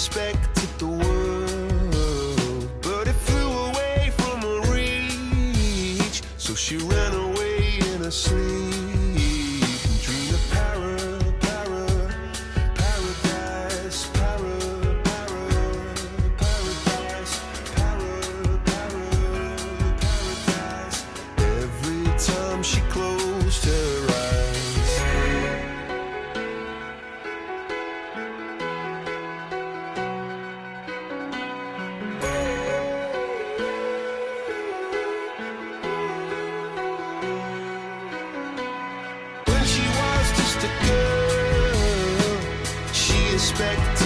expected the world, but it flew away from her reach. So she ran away in her sleep and dreamed of paradise, paradise. Every time she closed her eyes. When she was just a girl, she expected